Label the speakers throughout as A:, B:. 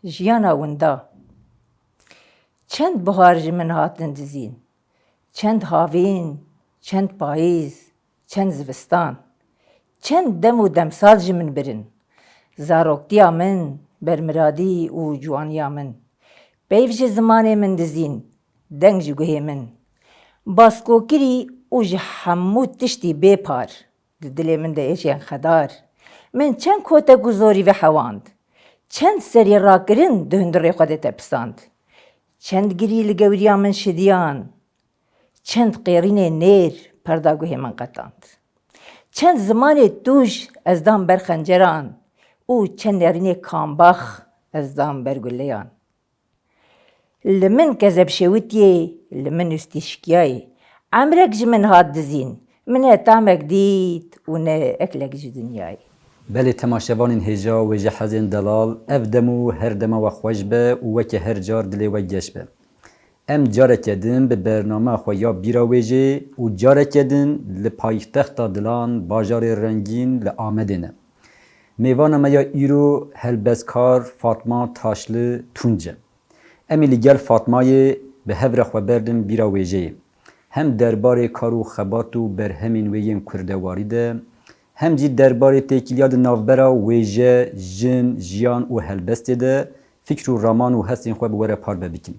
A: jiyana winda. Çend bihar ji min hatin dizîn, çend havîn, çend payîz, çend zivistan, çend dem û demsal ji min birin, zaroktiya min, bermiradî û ciwaniya min. Peyv ji zimanê min dizîn, deng ji guhê min. Baskokirî û ji hemû tiştî bêpar, di dilê min de êşên xedar. Min çend kotek û zorî ve hewand, çend serî rakirin di hundirê xwe de tepisand. Çend girî li gewriya min şidiyan, çend qêrînê nêr perda guhê min qetand. Çend zimanê tûj ez dam ber xenceran û çend nêrînê kambax ez dam ber gulleyan. Li min kezeb şewitiyê, li min ûstîşkiyayê, emrek ji min hat dizîn, min ne tamek dît û ne eklek ji dinyayê.
B: Belê temaşevanên hêja wê ji hezên delal, ev dem û her dema we xweş be û weke her car dilê we geş be. Em careke din bi bernameya xwe ya bîra wê jê û careke din li paytexta Dilan bajarê rengîn li Amedê ne. Mêvana me ya îro helbezkar Fatma Taşlı Tunc e. Em ê li gel Fatmayê bi hevre xwe berdin bîra wê jê. Hem derbarê kar û xebat û berhemên wê yên kurdewarî de, hem jî derbarê têkiliya di navbera wêje, jin, jiyan û helbestê de fikr û raman û hestên xwe bi were par bikin.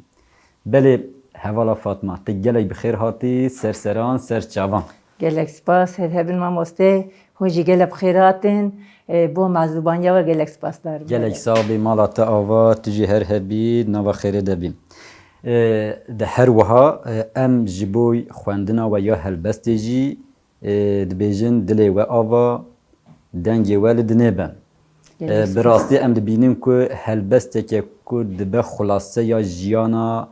B: Belê hevala Fatma, te gelek bi xêr hatî, serseran, serçavan.
A: Gelek spas, hebin mamostê, hûn jî gelek bi xêr hatin, bo mezûbaniya we gelek spas darim.
B: Gelek sağ bê, mala te ava, tu jî her hebî, nava xêrê de bî. Di her wiha em ji bo xwendina we ya helbestê jî dibêjin dilê we ava, dengê we li dinê be. Bi rastî em dibînin ku helbesteke ku dibe xulaseya jiyana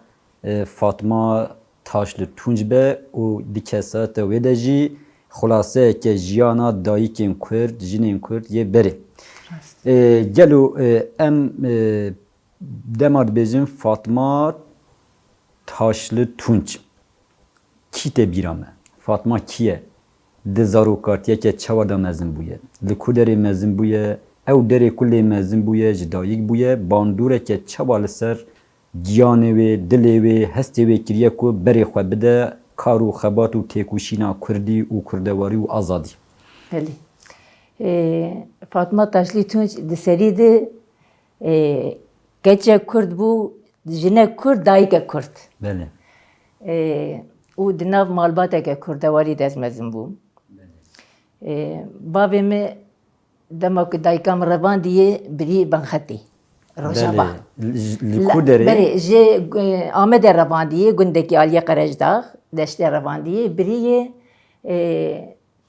B: Fatma Taşlı Tunc be û di kesata wê de jî xulaseyeke jiyana dayîkên Kurd, jinên Kurd yê berê. Gelo em dema dibêjin Fatma Taşlı Tunc. Kî te bîra me? Fatma kî ye? Di zarokartiyeke çawa da mezin bûye. Li ku derê mezin bûye, ew derê ku lê mezin bûye, ji dayîk bûye, bandûreke çawa li ser giyanê wê, dilê wê, hestê wê kiriye ku berê xwe bide kar û xebat û têkoşîna Kurdî û kurdewarî û azadî.
A: Belê. Fatma Taşlı Tunc di serî de keçek Kurd bû, jinek Kurd, dayîkek Kurd.
B: Belê.
A: û di nav malbateke kurdewarî de ez mezin bûm. Bavê me dema ku dayîka min revandiye birî Benxetê. Rojava.
B: Li ku derê?
A: Berê ji Amedê revandiye gundekî Aliye Qerejdağ, deştê revandiye birî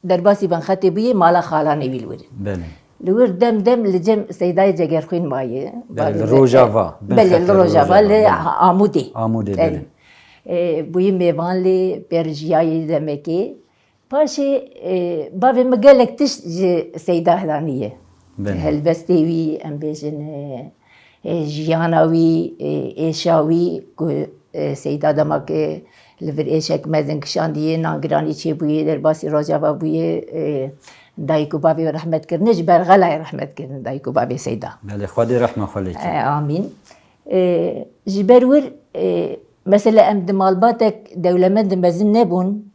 A: derbasî Benxetê bûye mala xalanê wî li wir.
B: Belê.
A: Li wir dem dem li cem Seydayê Cegerxwîn maye.
B: Li Rojava.
A: Belê li Rojava li Amûdê.
B: Amûdê belê.
A: Bûyî mêvan lê berjiyayê demekê. Paşê bavê me gelek tişt ji Seyda Helaniye. Helbestê wî, em bêjin jiyana wî, êşa wî ku Seyda demakê li vir êşek mezin kişandiye, nangiranî çêbûye, derbasî Rojava bûye, dayîk û bavê rehmet kirine ji ber xelayê rehmet kirin dayîk û bavê Seyda.
B: Belê, Xwedê rehme xwe lê kir.
A: Amîn. Ji ber wir mesela em di malbatek dewlemend mezin nebûn,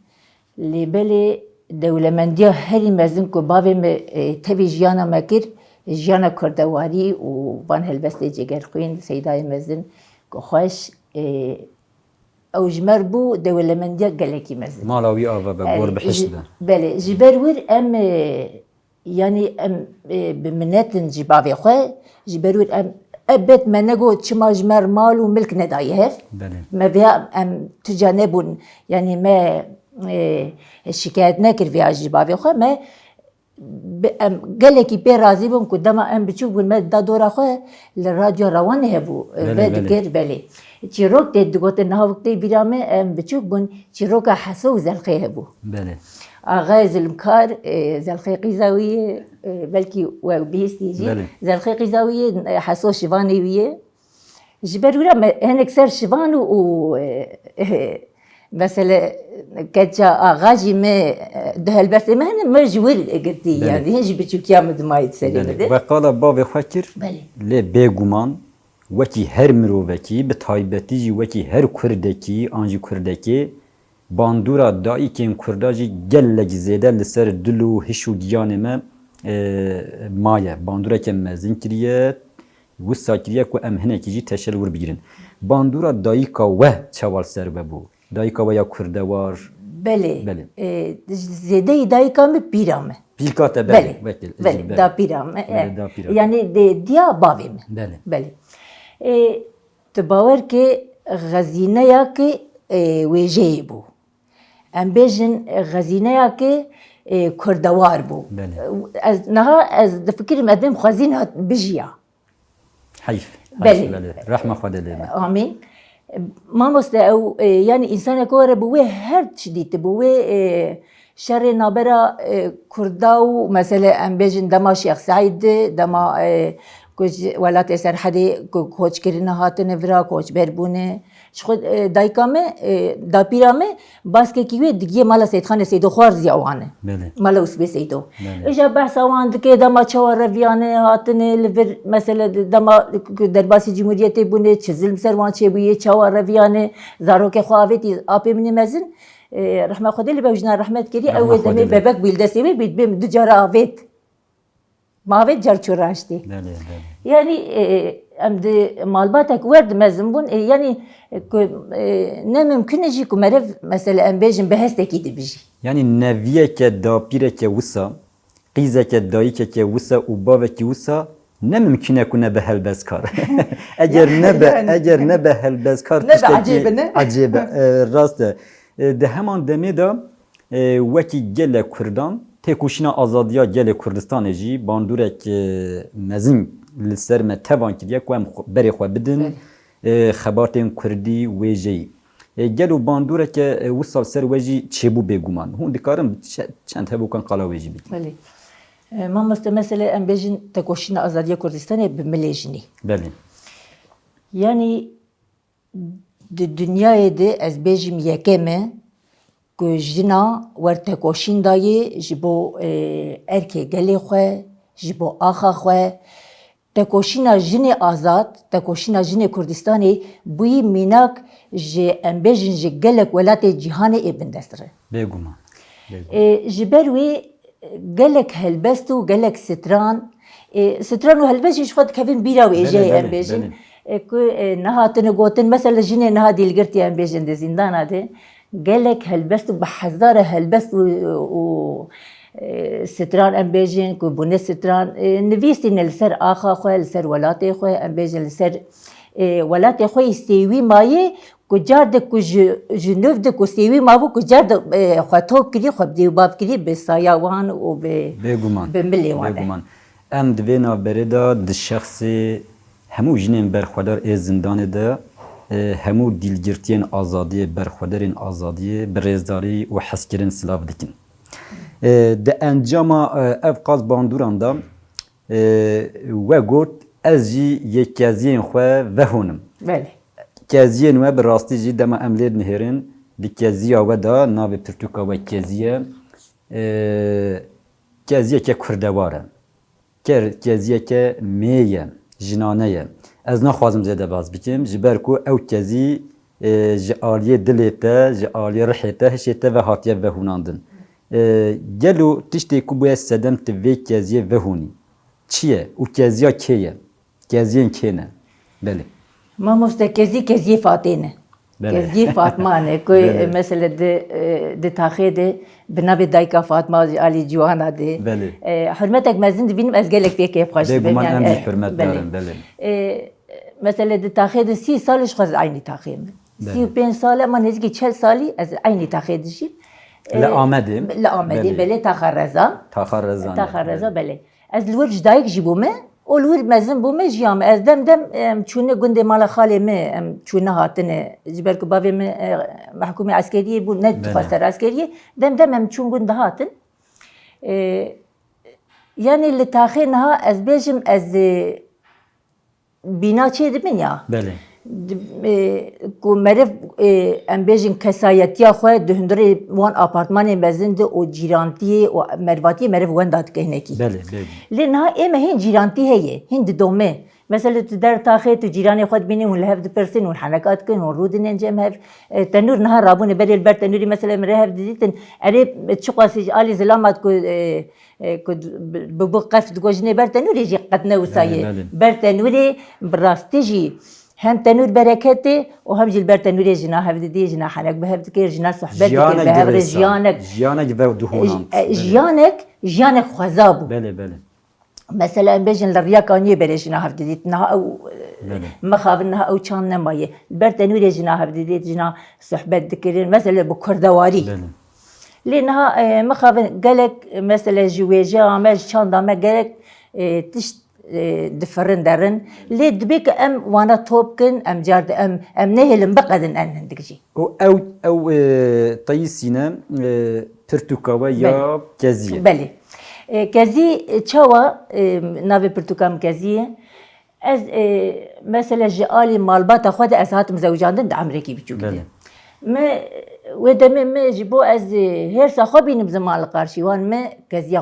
A: lê belê dewlemendiya herî mezin ku bavê me tevî jiyana me kir, jiyana kurdewarî û van helbestê Cegerxwîn, Seydayê mezin ku xweş ew ji mer bû dewlemendiya gelekî mezin.
B: Mala wî ava be, gor bihişt be.
A: Belê, ji ber wir em yanî em bi minnetin ji bavê xwe, ji ber wir em ebet me nego çima ji mer mal û milk nedaye hev. Me vêya em tuca nebûn, yanî me şikayet nekir vêya ji bavê xwe, me em gelekî pê razî bûn ku dema em biçûk bûn me da dora xwe li radyoya Rewanê hebû vê dikir belê. Çîrok tê digotin nihaviktê bîra me em biçûk bûn çîroka Heso û Zelxê hebû.
B: Belê.
A: Axay zilmkar Zelxê qîza wî ye belkî we bihîstî jî. Zelxê qîza wî ye, Heso şivanê wî ye. Ji ber wî me hinek ser şivan û mesela keça axa jî me di helbestê me hene me ji wir girtî yani hin jî biçûkiya me di mayî serê me de.
B: Ve qala bavê xwe kir, lê bêguman وکی هر مروفکی به تایبتی جی وکی هر کردکی آنجی کردکی باندورا دایی که این کردا جی گلک زیده لسر دلو هشو گیان ما مایه باندورا که مزین کریه وسا کریه که ام هنه کی جی تشل ور بگیرن باندورا دایی که و چوال سر ببو دایی که و یا کردوار
A: بله
B: بله.
A: زیده دایکا می پیرامه
B: پیرکاته
A: بله
B: وکیل
A: بله دا پیرامه
B: دا پیرامه.
A: yani دیا باوی mi
B: بله
A: بله تباور که غزینه یا که ویجه بو ام بیجن غزینه یا که کردوار بو
B: بله.
A: از نها از دفکرم ادم خوازین هات بجیا
B: حیف
A: بله.
B: بله رحمه خدا لیمه
A: آمین ما مست او yani insan ekore bu ve her şiddet bu ve şerri nabera kurdaw mesela embejin dama Şeyh Said dama kuj velat eser hadi koç kirine hatine vira koç berbune şu daykame dapirame baske ki diye mala seytxane seydo xwar ziyawane
B: بله
A: mala usbe seydo
B: بله.
A: eja bahsa wan dike dama çawar reviyane hatine livir mesela dama derbasi cumhuriyeti bune çizilm servan çebuye çawar reviyane zaroke xaveti apê min mezin rahme xwedê li bejna rahmet kiri
B: Rahme
A: ew
B: Xwedê
A: demê
B: li.
A: bebek bilde sevê bî du cara avêt mavet car çuraştê
B: بله بله
A: yani em de malbatek werd mezin bûn yani ne mümkün jî ku merev mesela em bêjin bi hestekî dibijî
B: Yani neviyeke da pireke wisa qîzeke dayîkeke wisa û bavekî wisa ne mümküne ku ne be helbezkar. Eger ne be helbezkar
A: Ne be acêbe ne?
B: acêbe rast e. De heman demê de wekî gelek Kurdan têkoşîna azadiya gelê Kurdistanê jî bandorek mezin li ser me tevan kiriye ku em berê xwe bidin xebatên Kurdî wê jeyî. Gelo bandoreke wisa ser we jî çêbû bêguman. Hûn dikarin çend hevûkan qala wê jî bikin.
A: Belê. Mamoste mesela em bêjin tekoşîna azadiya Kurdistanê bi milê jinî.
B: Belê.
A: Yani di dünyayê de ez bêjim yekem e ku jina wer tekoşîn dayê ji bo erkê gelê xwe ji bo axa xwe tekoşîna jinê azad tekoşîna jinê Kurdistanê bûyî mînak ji em bêjin ji gelek welatê cîhanê ê bindestir e.
B: Bêguman.
A: Ji ber wê gelek helbest û gelek stran stran û helbest jî ji xwe dikevin bîra wê jê em bêjin ku nehatine gotin mesela jinê niha dîlgirtiye em bêjin di zîndana de gelek helbest û bi hezara helbest û stran em bêjin ku bûne stran nivîstîne li ser axa xwe li ser welatê xwe em bêjin li ser welatê xwe stêwî maye ku car de ku ji nûv de ku stêwî mabû ku car de xwe top kirî xwe bi dêw bav kirî bi saya wan û
B: Bêguman.
A: bi milê wan e.
B: Bêguman. Em di vê navberê de di şexsê hemû jinên berxwedar ê zindanê de hemû dîlgirtiyên azadiyê berxwedarên azadiyê bi rêzdarî û hezkirin silav dikin. Di encama ev qaz banduran da we got ez jî yekkeziyên xwe vehonim.
A: Belê.
B: Keziyên we bi rastî jî dema em lê dinêrin bi keziya we da navê pirtûka we keziye keziyeke kurdewar e. Keziyeke mê ye, jinane ye. Ez naxwazim zêde baz bikim ji ber ku ew kezî ji aliyê dilê te, ji aliyê rihê te, hişê te ve hatiye vehûnandin. Gelo tiştê ku bûye sedem tu vê keziye vehûnî. Çi ye? û keziya kê ye? Keziyên kê ne? Belê.
A: Mamoste kezî Fatê ne.
B: Belê.
A: Kezî Fatma ne ku
B: Belê.
A: mesela di taxê de bi navê dayka Fatma alî ciwana de
B: Belê.
A: hürmetek mezin dibînim ez gelek pê kêfxweş dibim.
B: Bêguman em
A: Yani,
B: jî hürmet darin. Belê.
A: Mesela di taxê de 30 salî ji xwe aynî taxê min. 35 sal ama nêzîkî 40 salî ez aynî taxê dijîm.
B: Li Amedê.
A: Li Amedê belê taxa Reza.
B: Taxa Rezan.
A: Taxa Reza belê. Ez li wir ji dayîk jî bûme û li wir mezin bûme jiya me ez dem çûne gundê mala xalê me em çûne hatine ji ber ku bavê me mehkûmê eskeriyê bû ne dixwaster eskeriyê dem em çûn gund dihatin. Yani li taxê niha ez bêjim ez bîna çê dibin ya.
B: Belê.
A: Ku meriv em bêjin kesayetiya xwe di hundirê wan apartmanê mezin de û cîrantiyê û mervatiyê meriv wenda dike hinekî.
B: Belê. Bêguman.
A: Lê niha ême hên cîrantî heye, hên di domê مثلا تو در تاخه تو جیرانی خود بینی و لهف دپرسین و حنکات کن و رودن انجام هف تنور نهار رابون بری البر تنوری مثلا مره هف دیدن اره چه قاسی آلی زلامت کو ببو قفت گوجنه بر تنوری جی قد نوسایه بر تنوری براستی جی هم تنور برکته و هم جل بر تنوری جنا هف دیدی جنا حنک به هف دکر جنا صحبت دکر به هف
B: جیانک و دهونان
A: جیانک خزابو
B: بله بله
A: مثلا بيجن الرياكانية بريجنا هفديتنا أو مخابنها أو كان نماية برتنوري جنا هفديت جنا صحبت ذكرين مثلا بكردواري لأنها مخابن قالك مثلا جواجا ما كان دام قالك تشت دفرن درن ليه دبيك أم وانا توبكن أم جارد أم نهلم بقدن أن ندقجي
B: أو طيسينا برتقاوة يا كزية
A: بله كزي تشوا نافي برتقام كزية از مثلا جالي مالبات خود از هاتم زوجاندن د امریکی بچو كده ما ودم ما جبو از هر صاحبين بزمان القارشيوان ما كزيا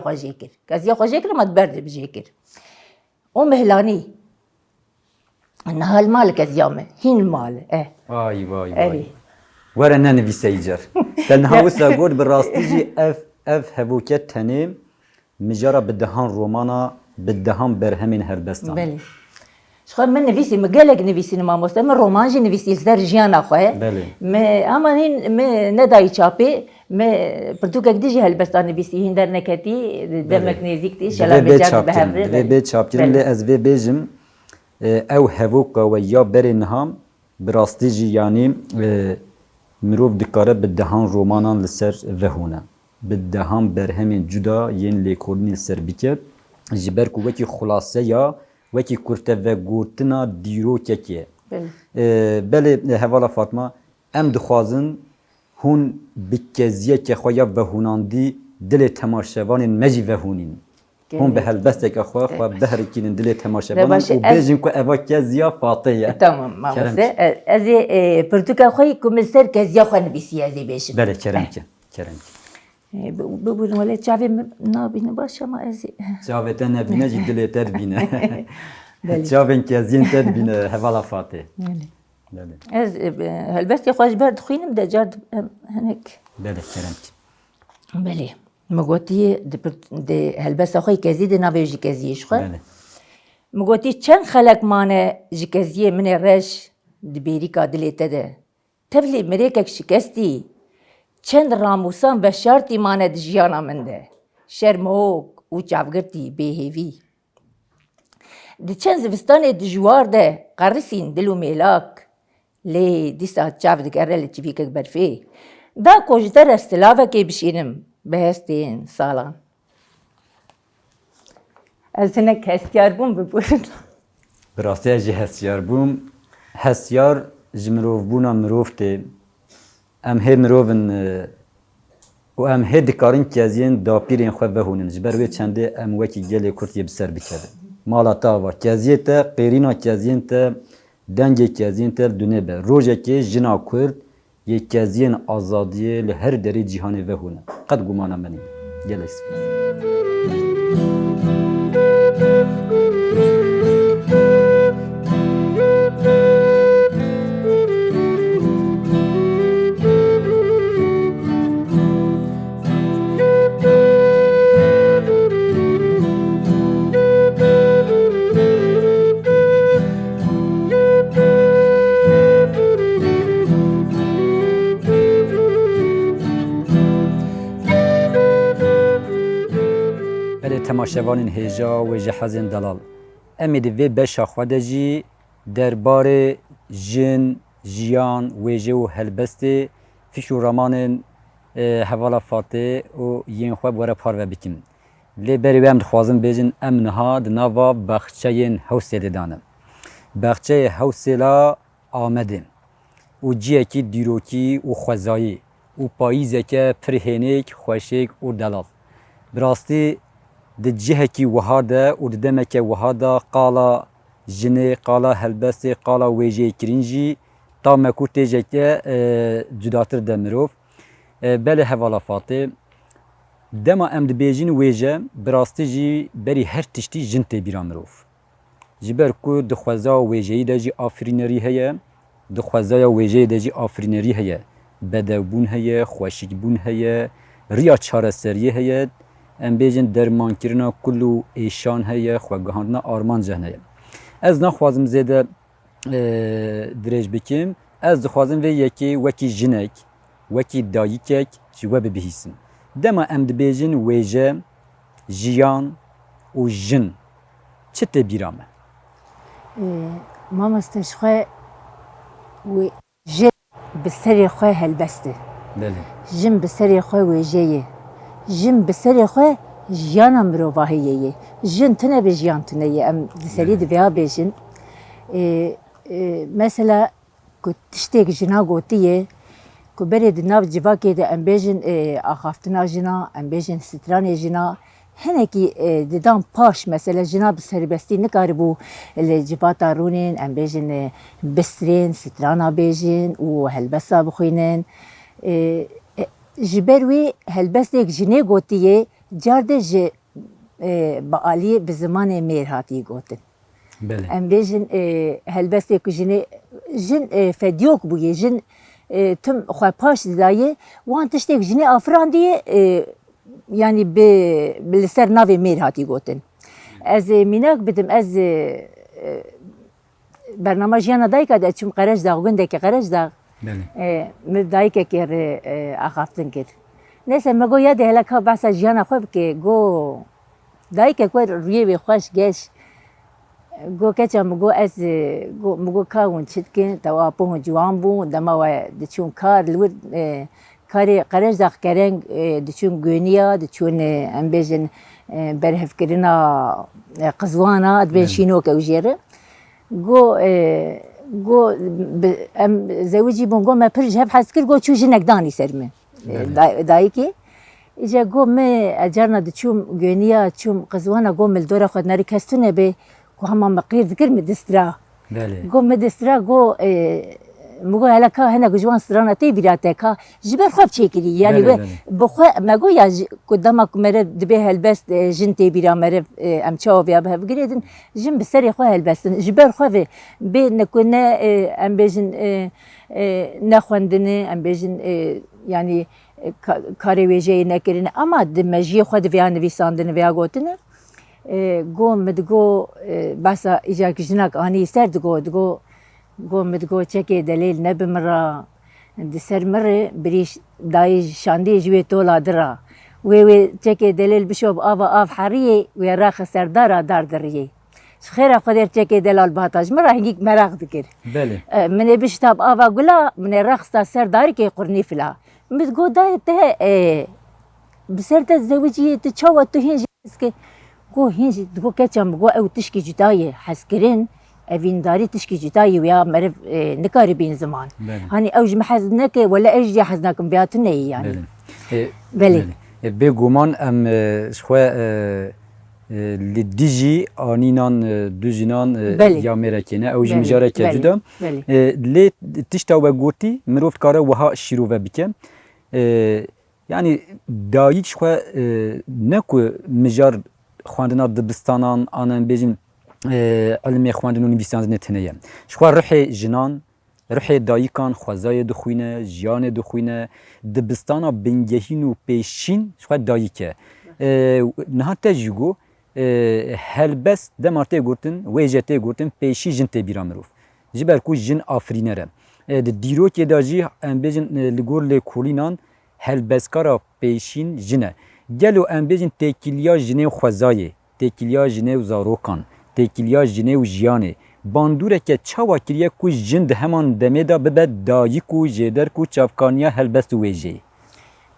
A: خواجيكر ما تبرد بجيكر ومهلاني انها المال كزيامه هين المال
B: واي واي واي ورنا نبي سيجر تنها وسا قول بالراستيجي اف هبوكت تنم مجرى بدهان رومانا بدهان برهمين هربستان
A: بله شخص من نفسي مقالك نفسي ما مستوى من رومانجي نفسي لسر جيانا خواه
B: بله
A: ما اما هين ما نداي چاپي ما برتوكا ديجي هلبستان نفسي هين در نكتي دمك نزيكتي شلا بجاك بهبره
B: بله بي چاپترين لي از بي بيجم او هبوكا ويا برينهام براستيجي يعني مروف دكاره بدهان رومانان لسر وهونه بدهان برهمين جدا ين ليكورني لسر بكت جبر كوكي خلاصه يا وكي كورته و گورتنا ديرو كيكي بله هوالا فاطمه ام دخوازن هون بكزيه كي خويا وهوناندي دل تماشوان مجي وهونين هون به هلبستك اخوا خو بهركين دل تماشوان وبيجن كو اوا كزيه فاطيه
A: تمام ما بس ازي برتوكا خوي كومسر كزيه خو نبيسي ازي بيش
B: بله كرمك
A: بقول ولا شافي نابين باشا ما ازي
B: شافي تنبينا جي دل تربينا شافين كزين تربينا هوالا فاطيه بله
A: از هلبستي خوش برد خوين بدا جارد هناك
B: بله كرمك
A: بله مگوتی د هلبست خوی کزی د ناوی جی کزی شخه مگوتی چند خلق مانه جی کزی من رش د بیری کادلیته ده تبلی مریکک شکستی چند راموسان و شرطی مانه د جیانا من ده شرموک و چافگرتی بهیوی د چند زوستان د جوار ده قرسین دلو میلاک لی دیسا چاف دگره لچوی که برفی دا کوجتر استلاوه که بشینم بهستین سالان از هنک هستیار بوم ببورن
B: براستی اجی هستیار بوم هستیار جمروف بونا مروف ته ام هر مروفن و ام هر دکارین کازین دا پیرین خواه بهونن جبروی چنده ام وکی گلی کرتی بسر بکده مالا تاوا کازیه ته قیرینا کازین ته دنگ کازین ته دونه به روژه که جنا کرد یک کازین آزادیه لهر دری جهانی وهونه قد گمانه منی گلکس تماشاوان هجا و جهازن دلال امید وی بشا خودجی دربار جن جیان ویجه و هلبسته فیشو رمان حوالا فاته و ین خواب وره پارو بکن لی بری ویم دخوازم بیجن امنها دناوا بخچه حوصله دانم بخچه حوصله آمده و جیه کی دیروکی و خوزایی و پاییزه که پرهنک خوشک و دلال براستی د جهکی وهاده و د دمکه وهاده قالا جنه قالا هلبسه قالا ویجه کرینجی تا مکوته جکه جداتر دمروف بله حوالا فاته دما ام د بیجین ویجه براستی جی بری هر تشتی جنته بیرامروف ji ber ku dixwaza wêjeyî de jî afrînerî heye, dixwazaya wêjeyê de jî afrînerî heye, bedewbûn heye, xweşikbûn heye, riya çareseriyê heye, em bêjin dermankirina kul û êşan heye, xwegihandina armancan heye. Ez naxwazim zêde dirêj bikim, ez dixwazim vê yekê wekî jinek, wekî dayîkek ji we bibihîsim. Dema em dibêjin wêje, jiyan û jin çi tê bîra me?
A: Mamoste ji xwe wê jin bi serê xwe helbest e.
B: Belê.
A: Jin bi serê xwe wêje ye. Jin bi serê xwe jiyana mirovahiyê ye. Jin tune bi jiyan tune ye. Em di serî di vêya bêjin. Mesela ku tiştek jina gotiye, ku berê di nav civakê de em bêjin axaftina jina, em bêjin stranê jina, hinekî didan paş mesela jina bi serbestî nikaribû li civata rûnên em bêjin bistrên, strana bêjin û helbesta bixwînin. Ji ber wê helbestek jinê gotiye car de ji bi aliyê bi zimanê mêr hatiye gotin.
B: Belê.
A: Em bêjin helbestek ku jinê jin fedyok bûye, jin tim xwe paş didaye, wan tiştek jinê afirandiye yani li ser navê mêr hatî gotin. Ez mînak bidim, ez bername jiyana dayika de çûm Qerejdağ, gundekî Qerejdağ, min dayikekê re axaftin kir. Neyse me got yadê hele ka behsa jiyana xwe bike, got dayikek we rûyê wê xweş geş, got keça min got ez min got ka hûn çi dikin, tewa apû hûn ciwan bûn, dema we diçûn kar li wir karê Qerejdağ kereng diçûn Gûniya, diçûn em bêjin berhevkirina qizwana, dibên şînok ew jê re. Got em zewicî bûn, got me pir ji hev hez kir, got çû jinek danî ser min dayîkê. İja got me carna diçûm Gûniya, çûm qizwana, got me li dora xwe nerî kes tune bê, got hema me qîr dikir me distira. Got me distira, got mi got hele ka hinek ji wan strana tê bîra te ka ji ber xwe çêkirî, yani we bi xwe me got ya ku dema ku mere dibe helbest jin tê bîra mere em çawa vêya bi hev girêdin, jin bi serê xwe helbestin, ji ber xwe vê bê ne ku ne em bêjin nexwendinê, em bêjin yani karê wêjeyê nekirine, ama di mejiyê xwe di vêya nivîsandinê vêya gotinê. Got me digot behsa îja jinak anî ser digot got me digot çekê delêl ne bi min ra, di ser min re birîş dayî şandiyê ji wê tola dira. Wê çekê delêl bişo bi ava av heriyê, wê raxe serdara dar diriyê. Ji xêra Xwedê çekê delal bihata ji min ra hingîk meraq dikir. Min ê bişta bi ava gula, min ê raxista ser darîkê qurnî fila. Min digot dayê te bi ser te zewiciyê tu çawa tu hîn jî hezkê. Got hîn jî digot keça min got ew tişkî cudayê hezkirin, evîndarî tişkî cudayê wêya meriv nikaribîn ziman. Hani ew ji me hez neke wele ez jî hez nakim vêya tu neyê yani. Belê.
B: Bêguman em ji xwe li dijî anînan du jinan ya mêrekê ne, ew ji mijareke cuda. Lê tişta we gotî mirov dikare wiha şîrove bike. Yani dayîk ji xwe ne ku mijar xwendina dibistanan an em bêjin ilmê xwendin û nivîsandinê tune ye. Ji xwe rihê jinan, rihê dayîkan xwezayê dixwîne, jiyanê dixwîne, dibistana bingehîn û pêşîn ji xwe dayîk e. Niha te jî got helbest dema tê gotin, wêje tê gotin pêşî jin tê bîra mirov. Ji ber ku jin afrîner e. Di dîrokê de jî em bêjin li gor lêkolînan helbestkara pêşîn jin e. Gelo em bêjin têkiliya jinê xwezayê, têkiliya jinê û zarokan, têkiliya jinê û jiyanê. Bandûreke çawa kiriye ku jin di heman demê da bibe dayîk û jêder ku çavkaniya helbest û wêjeyê.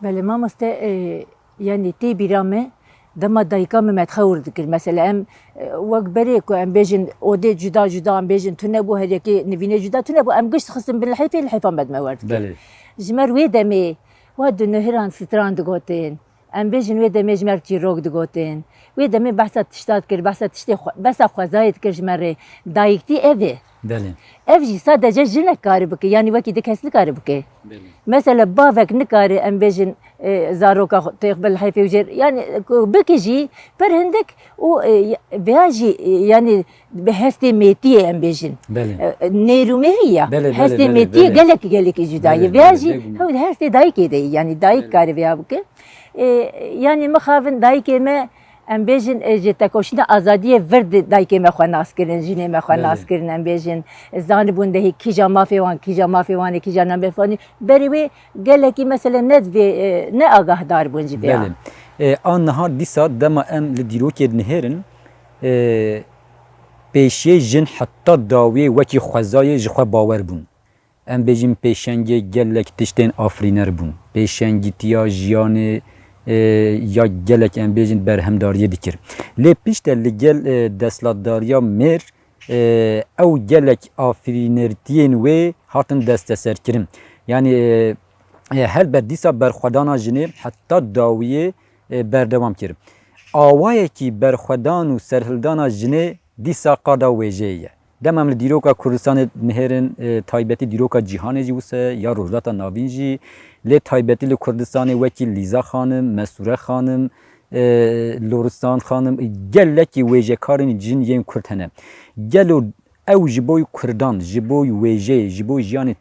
A: Belê mamoste yani tê bîra me dema dayîka me metxewir dikir. Mesela em wek berê ku em bêjin odê cuda cuda em bêjin tu nebû heriyekê nivînê cuda tu nebû, em gişt xistin bil heyfê li heyfa me dime wer dikir. Ji mer wê demê wa di nihiran stran digotin. Em bêjin wê demê ji mer çîrok digotin. Wê demê behsa tişta dikir, behsa tiştê behsa xwezayê dikir ji me re. Dayîktî ev e.
B: بله
A: ev jî sadece jinek karı bike yani wekî dikes karı bike. Mesela bavek nikare em bêjin zaroka têxbil heyfê jêr yani bike jî per hindik û veya jî yani bi hestê mêtiyê em bêjin. Nêrûmehî ya hestê mêtiyê gelekî cuda ye veya jî hestê dayîkê de yani dayîk karı veya bike. Yani mixavin dayîkê me em bêjin ji tekoşîna azadiyê vir dayîkê me xwe nas kirin, jinê me xwe nas kirin em bêjin zanibûn dehê kîja mafê wan, kîja mafê wanê, kîja navê fanî berê wê gelekî mesela ne agahdar bûn ji vê.
B: An niha dîsa dema em li dîrokê dinihêrin pêşiyê jin heta dawiyê wekî xwezayê ji xwe bawer bûn. Em bêjin pêşengê gelek tiştên afrîner bûn. Pêşengîtiya jiyanê ya gelek em bêjin berhemdariyê dikir. Lê pişt de li gel destlatdariya mêr ew gelek afrînertiyên wê hatin desteserkirin. Yani helbet dîsa berxwedana jinê heta dawiyê berdewam kir. Awayekî berxwedan û serhildana jinê dîsa qada wêjeyê ye. Demem li dîroka Kurdistanê nihêrin taybetî dîroka cîhanê jî wisa ya Rojhilata Navîn jî lê taybetî li Kurdistanê wekî Lîza xanim, Mesûre xanim, Loristan xanim gelekî wêjekarên cin yên Kurd hene. Gelo ew ji bo Kurdan, ji bo wêjeyê, ji bo jiyanê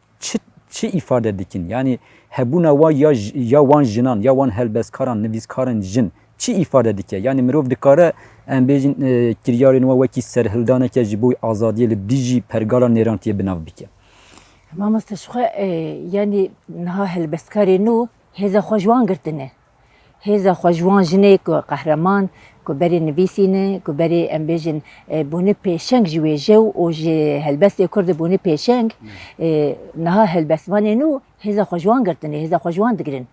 B: çi îfade dikin? Yani hebûna wan ya wan jinan ya wan helbestkaran, nivîskaran jin çi îfade dike? Yani mirov dikare em bêjin kiryarên we wekî serhildaneke ji bo azadiyê li dijî pergala nêrantiyê binav bike.
A: Mamoste ji xwe yani niha helbestkarê nû hêza xwe ji wan girtine. Hêza xwe ji wan jinê ku qehreman, ku berê nivîsîne, ku berê em bêjin bûne pêşeng ji wêje û ji helbestê Kurdê bûne pêşeng niha helbestvanê nû hêza xwe ji wan girtine, hêza xwe ji wan digirin.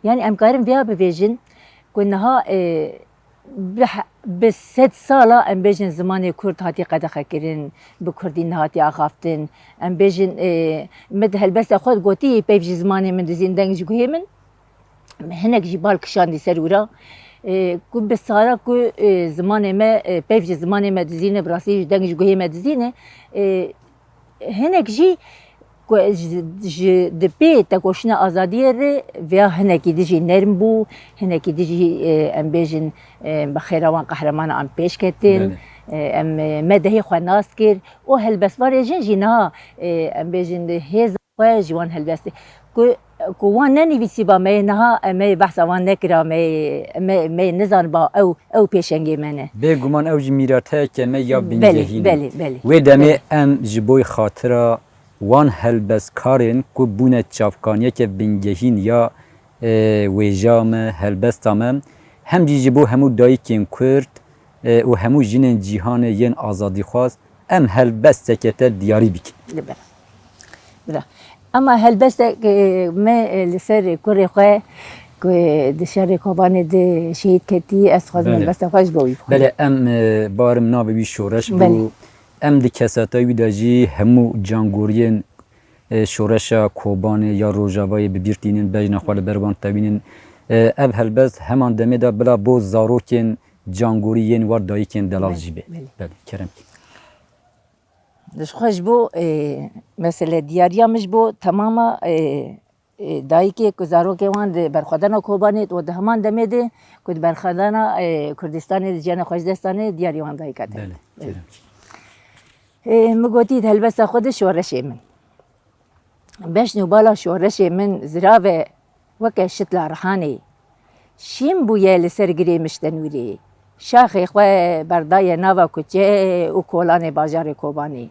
A: Yani em karin vêya bivêjin ku niha bi sed sala em bêjin zimanê Kurd hatiye qedexekirin, bi Kurdî hatiye axaftin. Em bêjin me di helbesta xwe gotî peyv ji zimanê min dizîn deng ji guhê min hinek jî bal kişandî ser wira ku bi sala ku zimanê me peyv ji zimanê me dizîne bi rastî ji deng ji guhê me dizîne hinek jî ku ji di pê tekoşîna azadiyê re veya hinekî dijî nerm bû, hinekî dijî em bêjin bi xêra wan qehreman an pêş ketin. Em me dehê xwe nas kir û helbestvarê jin jî niha em bêjin hêza xwe ji wan helbestê ku wan nenivîsîba me niha em ê behsa wan nekira me nizaniba ew pêşengê me ne.
B: Bêguman ew jî mîrateyeke me ya bingehîn.
A: Belê.
B: Wê demê em ji bo xatira wan helbestkarên ku bûne çavkaniyeke bingehîn ya wêja me, helbesta me hem jî ji bo hemû dayîkên Kurd û hemû jinên cîhanê yên azadîxwaz em helbesteke te diyarî bikin.
A: Ama helbestek me li ser kurê xwe ku di şerê Kobanê de şehîd ketî ez dixwazim helbesta xwe ji bo wî
B: Belê em barim navê wî şoreş bû. Em di keseta wî de jî hemû cangoriyên şoreşa Kobanê ya Rojavayê bibîrtînin bejna xwe li ber wan tevînin. Ev helbest heman demê de bila bo zarokên cangorî yên war dayîkên delal jî bê. Belê kerem.
A: Dişxwe ji bo mesele diyariya min ji bo temama dayîkê ku zarokê wan di berxwedana Kobanê û di heman demê de ku di berxwedana Kurdistanê di ciyana xwe ji dest danê diyarî wan dayîka te. Min gotî helbesta xwe di şoreşê min. Beş nûbala şoreşê min zirave weke şitla Rihanê. Şîn bûye li ser girê miştenûrê. Şaxê xwe berdaye nava kuçe û kolanê bajarê Kobanê.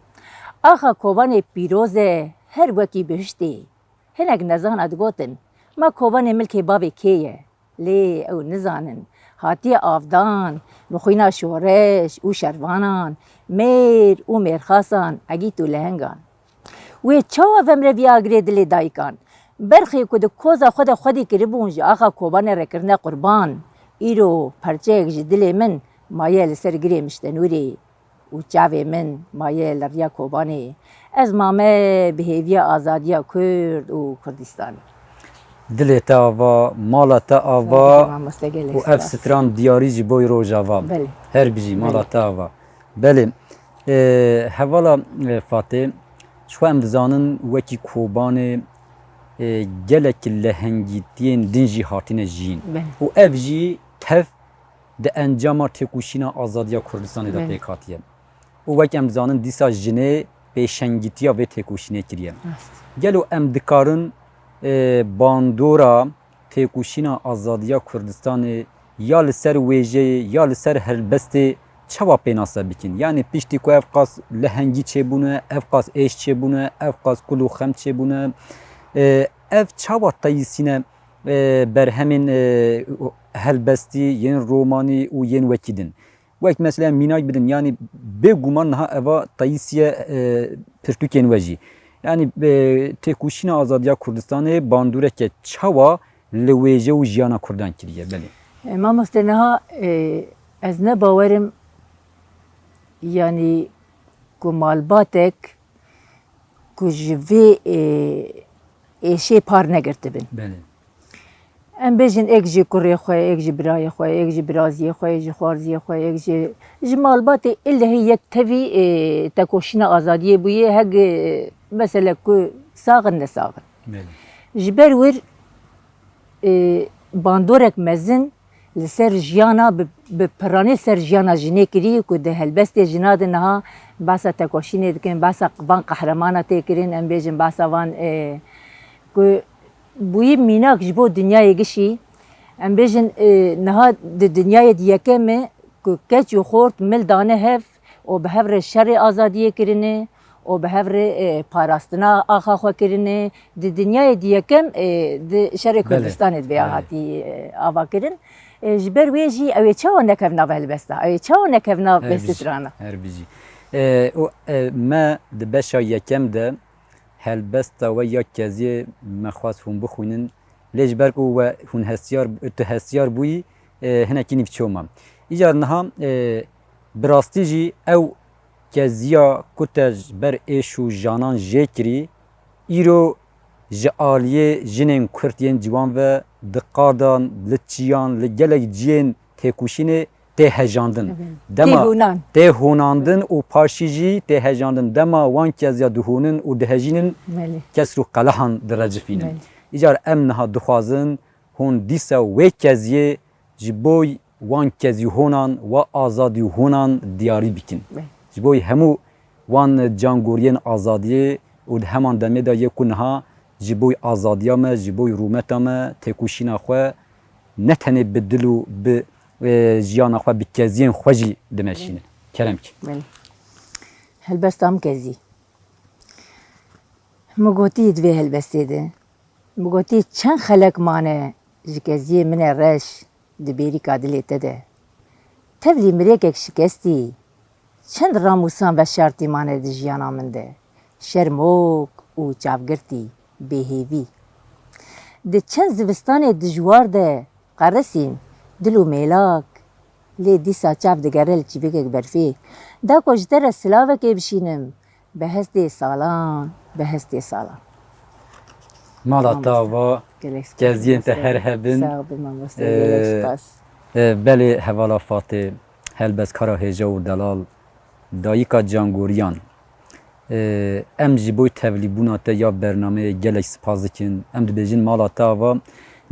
A: Axa Kobanê pîroz e her wekî bihiştê. Hinek nezana digotin ma Kobanê milkê bavê kê ye. Lê ew nizanin. Hatiye avdan, bi xwîna şoreş û şervanan, mêr û mêrxasan, egît û lehengan. Wê çawa vemreviya girê dilê dayîkan. Berxê ku di koza xwe de xwedî kiribûn ji axa Kobanê rekirine qurban. îro perçeyek ji dilê min maye li ser girê miştenûrê û çavê min maye li riya Kobanê. Ez mame bihêviya azadiya Kurd û Kurdistanê.
B: Dilê te ava, mala te ava û ev stran diyarî ji bo Rojava. Her bijî mala te ava. Belê Hevala Fatih şu em dizanin wekî kobanê gelek lehengîtiyên din jî hatine jîn û ev jî tev di encama têkoşîna azadiya Kurdistanê de pêk hatiye. û wek em dizanin dîsa jinê pêşengîtiya vê têkoşînê kiriye. Gelo em dikarin bandora têkoşîna azadiya Kurdistanê ya li ser wêjeyê ya li ser helbestê çawa pênasa bikin. Yani piştî ku ev qas lehengî çêbûne, ev qas êş çêbûne, ev qas kul û xem çêbûne, ev çawa tayîsîne berhemên helbestî yên romanî û yên wekî din. Wek mesela mînay bidin yani bêguman niha eva tayîsiye pirtûkên we jî. Yani têkoşîna azadiya Kurdistanê bandoreke çawa li wêje û jiyana Kurdan kiriye. Belê.
A: Mamoste niha ez ne bawerim yani ku malbatek ku ji vê êşê par negirtibin.
B: Belê.
A: Em bêjin ek jî kurê xwe, ek jî birayê xwe, ek jî biraziyê xwe, ek jî xwarziyê xwe, ek jî ji malbatê illehî yek tevî tekoşîna azadiyê bûye heg mesela ku saxin ne saxin. Ji ber wir bandorek mezin li ser jiyana bi piranê ser jiyana jinê kirî ku di helbestê jina de niha basa tekoşînê dikin, basa van qehremana tê kirin, em bêjin basa van ku bûyî mînak ji bo dinyayê gişî em bêjin niha di dinyayê di yekemê ku keç û xort mil dane hev û bi hev re şerê azadiyê kirine û bi hev re parastina axa xwe kirine di dinyayê di yekem di şerê Kurdistanê vê hatî ava kirin. Ji ber wê jî ew ê çawa nekevna helbesta, ew ê çawa nekevna vestîtrana.
B: Her bijî. Me di beşa yekem de helbesta we ya keziyê me xwast hûn bixwînin lê ji ber ku we hûn tu hestyar bûyî hinekî nîvçûma. Îcar niha bi rastî jî ew keziya ku te ji ber êş û janan jê kirî îro ji aliyê jinên Kurd yên ciwan ve di qadan, li çiyan, li gelek ciyên têkoşînê tê hejandin. Dema tê hûnandin û paşî jî tê hejandin. Dema wan keziya dihûnin û dihejînin kesr û qelehan direcifînin. Îcar em niha dixwazin hûn dîsa wê keziyê ji bo wan kezîhûnan ve azadîhûnan diyarî bikin. Ji bo hemû wan cangoriyên azadiyê û di heman demê de yê ku niha ji bo azadiya me, ji bo rûmeta me, têkoşîna xwe ne tenê bi dil û bi jiyana xwe bi keziyên xwe jî dimeşînin. Keremkî.
A: Helbesta min kezî. Min gotî divê helbestê de. Min gotî çend xelek mane ji keziyê min e reş di bêrîka dilê te de. Tevlî mirêkek şikestî çend ramûsan ve şertî mane di jiyana min de. Şermok û çavgirtî, bêhêvî. Di çend zivistanê dijwar de qeresîn, dil û mêlak, lê dîsa çav digere li çîvekek berfê. Da ku ji te re silavekê bişînim, bi hestê salan, bi hestê salan.
B: Mala ta va keziyên te her hebin. Belê hevala Fatih helbest kara hêja û delal dayîka cangoriyan. Em ji bo tevlîbûna te ya bernameyê gelek spas dikin. Em dibêjin mala te ava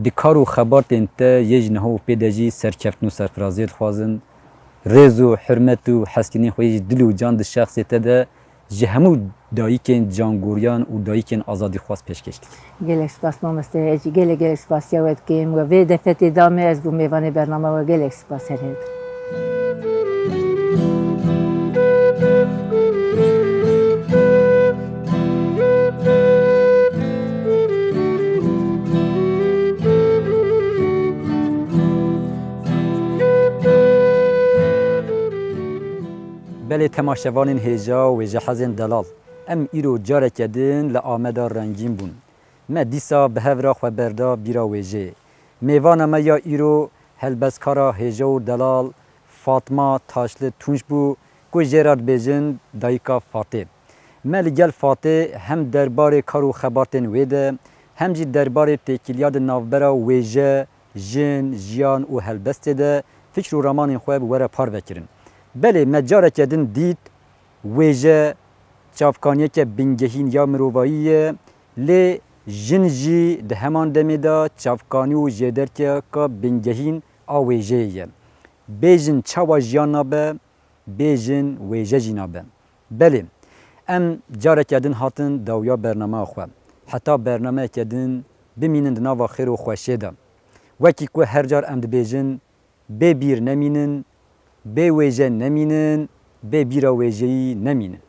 B: di kar û xebatên te yê ji niha û pê de jî serkeftin û serfiraziyê dixwazin. Rêz û hirmet û heskirînên xwe jî dil û can di şexsê te de ji hemû dayîkên cangoriyan û dayîkên azadîxwaz pêşkêş dikin.
A: Gelek spas mamoste hêjî gelek spasiya we dikim we vê defetê da me ez bû mêvanê bername we gelek spas herî.
B: Belê temaşevanên hêja wê ji hezên delal. Em îro careke din li Ameda rengîn bûn. Me dîsa bi hevra xwe berda bîra wêjeyê. Mêvana me ya îro helbestkara hêja û delal Fatma Taşlı Tunç bû ku jê re dibêjin dayîka Fatih. Me li gel Fatih hem derbarê kar û xebatên wê de hem jî derbarê têkiliya di navbera wêje, jin, jiyan û helbestê de fikr û ramanên xwe bi we re par vekirin. Belê me careke din dît wêje çavkaniyeke bingehîn ya mirovayî ye lê jin jî di heman demê de çavkanî û jêderkeka bingehîn a wêjeyê ye. Bêjin çawa jiyan nabe, bêjin wêje jî nabe. Belê, em careke din hatin dawiya bernameya xwe. Heta bernameyeke din bimînin di nava xêr û xweşiyê de. Wekî ku her car em dibêjin bê bîr nemînin, bê wêje nemînin, bê bîra wêjeyî nemînin.